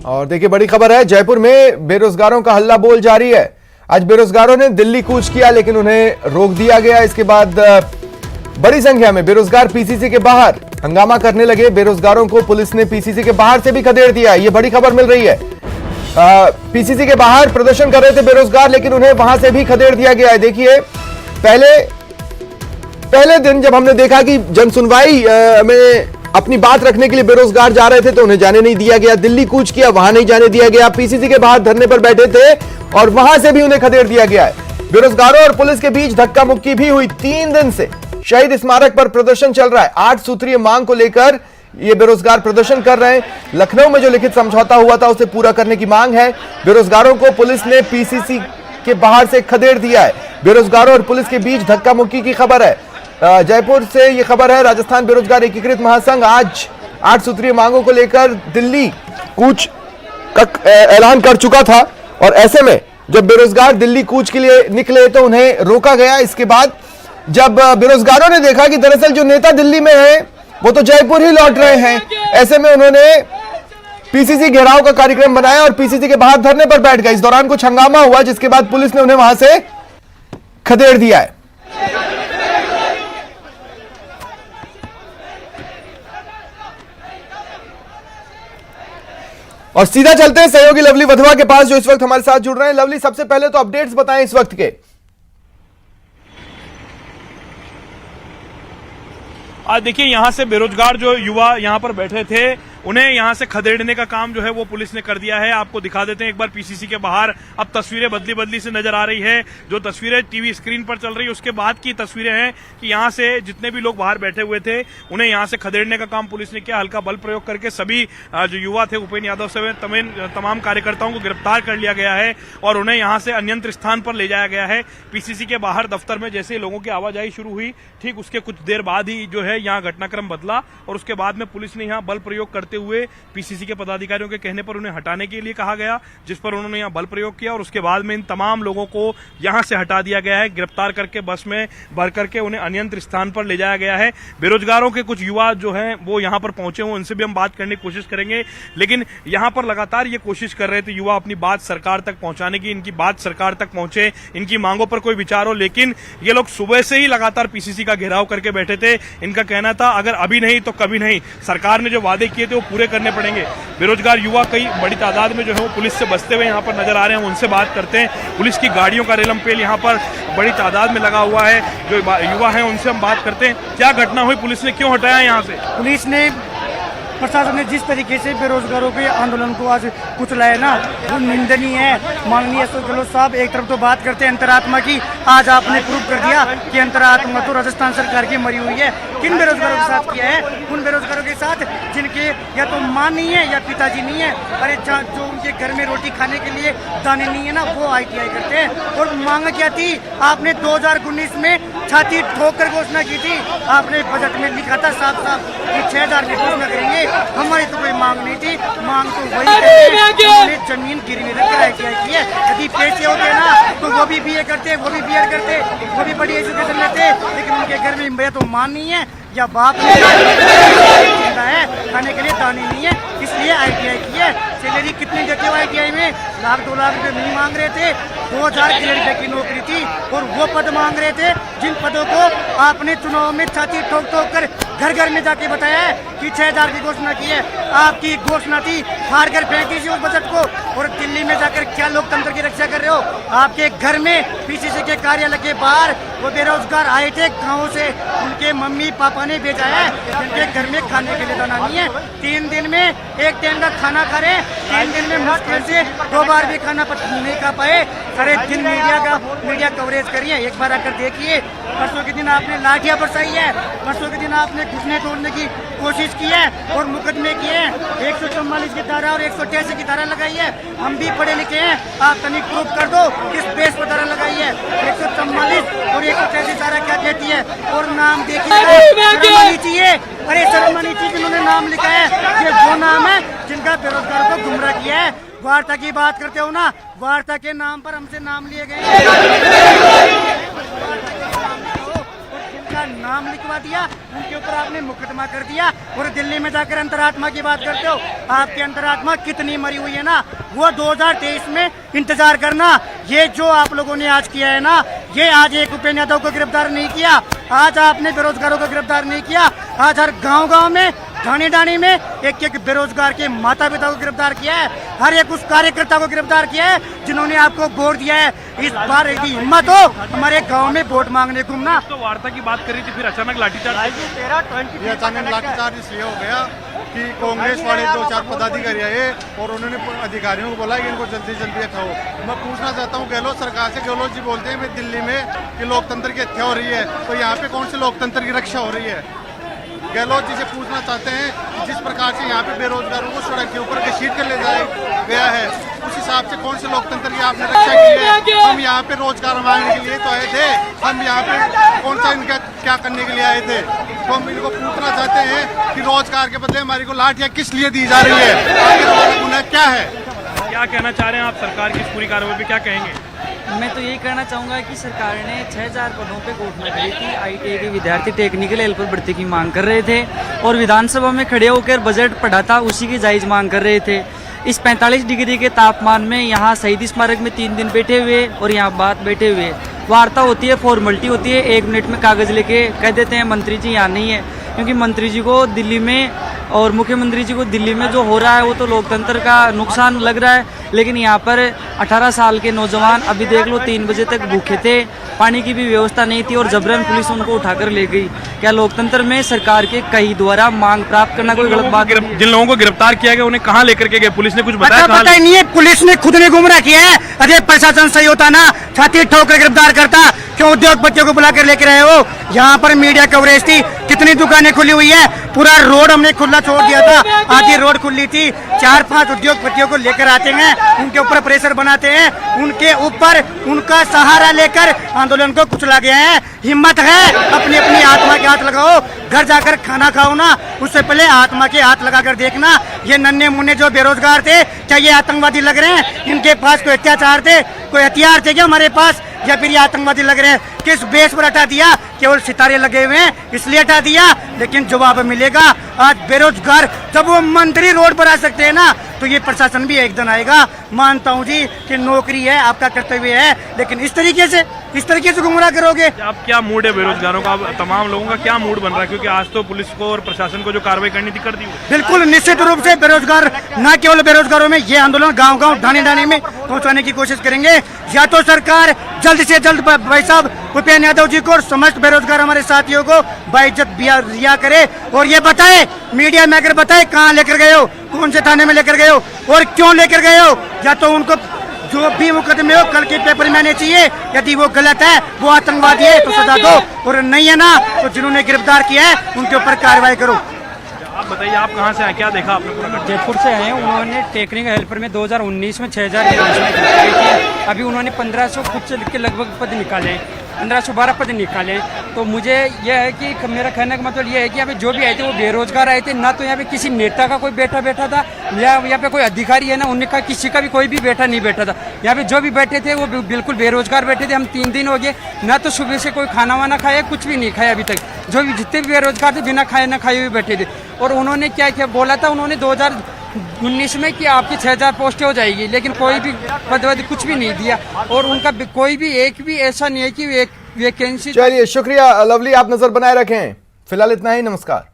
और देखिए बड़ी खबर है, जयपुर में बेरोजगारों का हल्ला बोल जारी है। आज बेरोजगारों ने दिल्ली कूच किया लेकिन उन्हें रोक दिया गया। इसके बाद बड़ी संख्या में बेरोजगार पीसीसी के बाहर हंगामा करने लगे। बेरोजगारों को पुलिस ने पीसीसी के बाहर से भी खदेड़ दिया। ये बड़ी खबर मिल रही है। पीसीसी के बाहर प्रदर्शन कर रहे थे बेरोजगार, लेकिन उन्हें वहां से भी खदेड़ दिया गया है। देखिए पहले दिन जब हमने देखा कि जन सुनवाई में अपनी बात रखने के लिए बेरोजगार जा रहे थे तो उन्हें जाने नहीं दिया गया। दिल्ली कूच किया, वहां नहीं जाने दिया गया। पीसीसी के बाहर धरने पर बैठे थे और वहां से भी उन्हें खदेड़ दिया गया है। बेरोजगारों और पुलिस के बीच धक्का मुक्की भी हुई। 3 दिन से शहीद स्मारक पर प्रदर्शन चल रहा है। 8 सूत्रीय मांग को लेकर ये बेरोजगार प्रदर्शन कर रहे हैं। लखनऊ में जो लिखित समझौता हुआ था उसे पूरा करने की मांग है। बेरोजगारों को पुलिस ने पीसीसी के बाहर से खदेड़ दिया है। बेरोजगारों और पुलिस के बीच धक्का मुक्की की खबर है। जयपुर से ये खबर है। राजस्थान बेरोजगार एकीकृत महासंघ आज 8 सूत्रीय मांगों को लेकर दिल्ली कूच का ऐलान कर चुका था और ऐसे में जब बेरोजगार दिल्ली कूच के लिए निकले तो उन्हें रोका गया। इसके बाद जब बेरोजगारों ने देखा कि दरअसल जो नेता दिल्ली में है वो तो जयपुर ही लौट रहे हैं, ऐसे में उन्होंने पीसीसी घेराव का कार्यक्रम बनाया और पीसीसी के बाहर धरने पर बैठ गए। इस दौरान कुछ हंगामा हुआ जिसके बाद पुलिस ने उन्हें वहां से खदेड़ दिया है। और सीधा चलते हैं सहयोगी लवली वधवा के पास जो इस वक्त हमारे साथ जुड़ रहे हैं। लवली, सबसे पहले तो अपडेट्स बताएं इस वक्त के। आज देखिए यहां से बेरोजगार जो युवा यहां पर बैठे थे उन्हें यहां से खदेड़ने का काम जो है वो पुलिस ने कर दिया है। आपको दिखा देते हैं एक बार पीसीसी के बाहर। अब तस्वीरें बदली बदली से नजर आ रही है। जो तस्वीरें टीवी स्क्रीन पर चल रही है उसके बाद की तस्वीरें हैं कि यहां से जितने भी लोग बाहर बैठे हुए थे उन्हें यहां से खदेड़ने का काम पुलिस ने किया। हल्का बल प्रयोग करके सभी जो युवा थे उपेन्द्र यादव समेत तमाम कार्यकर्ताओं को गिरफ्तार कर लिया गया है और उन्हें यहां से अन्यंत्र स्थान पर ले जाया गया है। पीसीसी के बाहर दफ्तर में जैसे लोगों की आवाजाही शुरू हुई, ठीक उसके कुछ देर बाद ही जो है यहाँ घटनाक्रम बदला और उसके बाद में पुलिस ने यहाँ बल प्रयोग करते हुए पीसीसी के पदाधिकारियों के कहने पर उन्हें हटाने के लिए कहा गया, जिस पर उन्होंने यहाँ बल प्रयोग किया और उसके बाद में इन तमाम लोगों को यहाँ से हटा दिया गया है। गिरफ्तार करके बस में भर करके उन्हें अन्यंत्र स्थान पर ले जाया गया है। बेरोजगारों के कुछ युवा जो हैं वो यहाँ पर पहुंचे हुए, उनसे भी हम बात करने की कोशिश करेंगे, लेकिन यहाँ पर लगातार ये कोशिश कर रहे थे युवा अपनी बात सरकार तक पहुंचाने की, इनकी बात सरकार तक पहुंचे, इनकी मांगों पर कोई विचार हो। लेकिन ये लोग सुबह से ही लगातार पीसीसी का घेराव करके बैठे थे। इनका कहना था अगर अभी नहीं तो कभी नहीं, सरकार ने जो वादे किए थे वो पूरे करने पड़ेंगे। बेरोजगार युवा कई बड़ी तादाद में जो है वो पुलिस से बचते हुए यहाँ पर नजर आ रहे हैं, उनसे बात करते हैं। पुलिस की गाड़ियों का रेलम पेल यहाँ पर बड़ी तादाद में लगा हुआ है। जो युवा हैं उनसे हम बात करते हैं। क्या घटना हुई, पुलिस ने क्यों हटाया यहाँ से? पुलिस ने, प्रशासन ने जिस तरीके से बेरोजगारों के आंदोलन को आज कुचलाया ना, वो निंदनीय है। माननीय अशोक गहलोत साहब एक तरफ तो बात करते हैं अंतरात्मा की, आज आपने प्रूव कर दिया कि अंतरात्मा तो राजस्थान सरकार की मरी हुई है। किन बेरोजगारों के साथ किया है? उन बेरोजगारों के साथ जिनके या तो मां नहीं है या पिताजी नहीं है, अरे जो उनके घर में रोटी खाने के लिए दाने नहीं है ना, वो ITI करते हैं। और मांग क्या थी? आपने 2019 में छाती ठोक कर घोषणा की थी। आपने बजट में लिखा था साफ साफ कि 6000 की घोषणा करेंगे। हमारी तो कोई मांग नहीं थी, मांग तो वही उन्होंने जमीन गिरवी रखकर ITI की है। यदि पैसे होते ना तो वो भी BA करते, वो भी BEd करते, वो भी बड़ी एजुकेशन लेते, लेकिन उनके घर में या तो मां नहीं है या बाप है, खाने के लिए दाने नहीं है, इसलिए ITI की है। सैलरी कितनी देते हो ITI में? 1-2 लाख रुपए नहीं मांग रहे थे, 2000 रुपए की नौकरी थी और वो पद मांग रहे थे जिन पदों को आपने चुनाव में छाती ठोक ठोक कर घर घर में जाके बताया है कि 6000 की घोषणा की है। आपकी घोषणा थी, हार कर फेंक दीजिए उस बजट को और दिल्ली में जाकर क्या लोकतंत्र की रक्षा कर रहे हो? आपके घर में पीसीसी के कार्यालय के बाहर वो बेरोजगार आए थे गाँव से, उनके मम्मी पापा ने भेजा है, जिनके घर में खाने के लिए दाना नहीं है। 3 दिन में एक टाइम का खाना खा रहे, 3 दिन में मुश्किल से 2 बार भी खाना नहीं खा पाए। सारे दिन मीडिया कवरेज करिए, एक बार आकर देखिए। परसों के दिन आपने लाठियां बरसाई है, परसों के दिन आपने घुसने तोड़ने की कोशिश की है और मुकदमे किए हैं। 144 की धारा और 188 की धारा लगाई है। हम भी पढ़े लिखे हैं, आप तनिक प्रूफ कर दो किस बेस पर धारा लगाई है। 144 और 188 धारा क्या कहती है? और नाम देखिए, चाहिए, अरे शर्म आनी चाहिए जिन्होंने नाम लिखा है। ये वो नाम है जिनका बेरोजगारों को गुमराह किया है। वार्ता की बात करते हो ना, वार्ता के नाम पर हमसे नाम लिए गए जिनका नाम लिखवा दिया उनके ऊपर आपने मुकदमा कर दिया। और दिल्ली में जाकर अंतरात्मा की बात करते हो। आपकी अंतरात्मा कितनी मरी हुई है ना, वो 2023 में इंतजार करना। ये जो आप लोगों ने आज किया है ना, ये आज एक उपेंद्र यादव को गिरफ्तार नहीं किया, आज आपने बेरोजगारों को गिरफ्तार नहीं किया, आज हर गांव में ढाणी ढाणी में एक एक बेरोजगार के माता पिता को गिरफ्तार किया है, हर एक उस कार्यकर्ता को गिरफ्तार किया है जिन्होंने आपको वोट दिया है। इस बार यदि हिम्मत हो हमारे गांव में वोट मांगने घूमना। तो वार्ता की बात कर रही थी, फिर अचानक लाठीचार्ज। ये अचानक लाठीचार्ज इसलिए हो गया कि कांग्रेस वाले 2-4 पदाधिकारी आए और उन्होंने अधिकारियों को बोला कि इनको जल्दी जल्दी हटाओ। मैं पूछना चाहता हूँ गहलोत सरकार से, गहलोत जी बोलते हैं मैं दिल्ली में कि लोकतंत्र की हत्या हो रही है, तो यहाँ पे कौन से लोकतंत्र की रक्षा हो रही है? गहलोत जी से पूछना चाहते हैं कि जिस प्रकार से यहाँ पे बेरोजगारों को सड़क के ऊपर घसीट कर ले जाया गया है, उस हिसाब से कौन से लोकतंत्र की आपने रक्षा की है? हम यहाँ पे रोजगार मांगने के लिए तो आए थे, हम यहाँ पे कौन सा इनका क्या करने के लिए आए थे? तो हम इनको पूछना चाहते हैं कि रोजगार के बदले हमारी को लाठियाँ किस लिए दी जा रही है, आखिर हमारा गुनाह क्या है? क्या कहना चाह रहे हैं आप सरकार की इस पूरी कार्रवाई पे, क्या कहेंगे? मैं तो यही कहना चाहूँगा कि सरकार ने 6000 पदों पे घोषणा करी थी। आईटीआई के विद्यार्थी टेक्निकल हेल्पर भर्ती की मांग कर रहे थे और विधानसभा में खड़े होकर बजट पढ़ा था, उसी की जायज मांग कर रहे थे। इस 45 डिग्री के तापमान में यहाँ शहीद स्मारक में 3 दिन बैठे हुए और यहाँ बात बैठे हुए, वार्ता होती है, फॉर्मेलिटी होती है, 1 मिनट में कागज लेके कह देते हैं मंत्री जी यहाँ नहीं है, क्योंकि मंत्री जी को दिल्ली में और मुख्यमंत्री जी को दिल्ली में जो हो रहा है वो तो लोकतंत्र का नुकसान लग रहा है। लेकिन यहाँ पर 18 साल के नौजवान अभी देख लो 3 बजे तक भूखे थे, पानी की भी व्यवस्था नहीं थी और जबरन पुलिस उनको उठाकर ले गई। क्या लोकतंत्र में सरकार के कई द्वारा मांग प्राप्त करना कोई गलत बात? जिन लोगों को गिरफ्तार किया गया उन्हें कहाँ लेकर के गए? पुलिस ने कुछ बताया? पता ही नहीं है, पुलिस ने खुद ने गुमराह किया है। अरे प्रशासन सही होता ना, छाती ठोक कर गिरफ्तार करता, क्यों उद्योगपतियों को बुलाकर लेकर आए हो? यहाँ पर मीडिया कवरेज थी, कितनी दुकानें खुली हुई है, पूरा रोड हमने खुला छोड़ दिया था, आधी रोड खुली थी। 4-5 उद्योगपतियों को लेकर आते हैं, उनके ऊपर प्रेशर बनाते हैं, उनके ऊपर उनका सहारा लेकर आंदोलन को कुचला गया है। हिम्मत है अपनी अपनी आत्मा के हाथ लगाओ, घर जाकर खाना खाओ ना, उससे पहले आत्मा के हाथ लगाकर देखना। ये नन्हे मुन्ने जो बेरोजगार थे, क्या ये आतंकवादी लग रहे हैं? इनके पास कोई अत्याचार थे, कोई हथियार थे क्या हमारे पास, या फिर ये आतंकवादी लग रहे हैं? किस बेस पर हटा दिया? केवल सितारे लगे हुए हैं इसलिए हटा दिया, लेकिन जवाब मिलेगा। आज बेरोजगार जब वो मंत्री रोड पर आ सकते हैं ना, तो ये प्रशासन भी एक दिन आएगा। मानता हूँ जी कि नौकरी है, आपका कर्तव्य है, लेकिन इस तरीके से गुमराह करोगे। अब क्या मूड है बेरोजगारों का? तमाम लोगों का क्या मूड बन रहा है? क्योंकि आज तो पुलिस को और प्रशासन को जो कार्रवाई करनी थी कर दी। बिल्कुल निश्चित रूप से बेरोजगार, न केवल बेरोजगारों में, ये आंदोलन गांव-गांव ढाणी-ढाणी में पहुंचाने की कोशिश करेंगे। या तो सरकार जल्द से जल्द भाई साहब उपेंद्र यादव जी को और समस्त बेरोजगार हमारे साथियों को बाइज्जत रिहा करे और ये बताए, मीडिया में अगर बताए कहाँ लेकर गए हो, कौन से थाने में लेकर गए हो और क्यों लेकर गए हो। या तो उनको जो भी मुकदमे हो कल के पेपर में आने चाहिए, यदि वो गलत है, वो आतंकवादी है तो सजा दो, और नहीं है ना तो जिन्होंने गिरफ्तार किया है उनके ऊपर कार्रवाई करो। आप बताइए, आप कहाँ से आए, क्या देखा आपने? पूरा जयपुर से आए हैं। उन्होंने टेक्निकल हेल्पर में 2019 में 6000 की घोषणा की थी। अभी उन्होंने 1500 खुद से लिख के लगभग पद निकाले, 1512 पद निकाले। तो मुझे यह है कि मेरा कहने का मतलब यह है कि यहाँ पे जो भी आए थे वो बेरोजगार आए थे, ना तो यहाँ पे किसी नेता का कोई बैठा था, या यहाँ पे कोई अधिकारी है ना उनका किसी का भी कोई भी बैठा नहीं बैठा था। यहाँ पे जो भी बैठे थे वो बिल्कुल बेरोजगार बैठे थे। हम 3 दिन हो गए, ना तो सुबह से कोई खाना वाना खाया, कुछ भी नहीं खाया अभी तक। जो भी जितने भी बेरोजगार थे बिना खाए ना खाए हुए बैठे थे। और उन्होंने क्या क्या बोला था, उन्होंने 2019 में कि आपकी 6000 पोस्टें हो जाएगी, लेकिन कोई भी पद कुछ भी नहीं दिया और उनका कोई भी एक भी ऐसा नहीं है कि एक वैकेंसी। चलिए शुक्रिया लवली, आप नजर बनाए रखें। फिलहाल इतना ही, नमस्कार।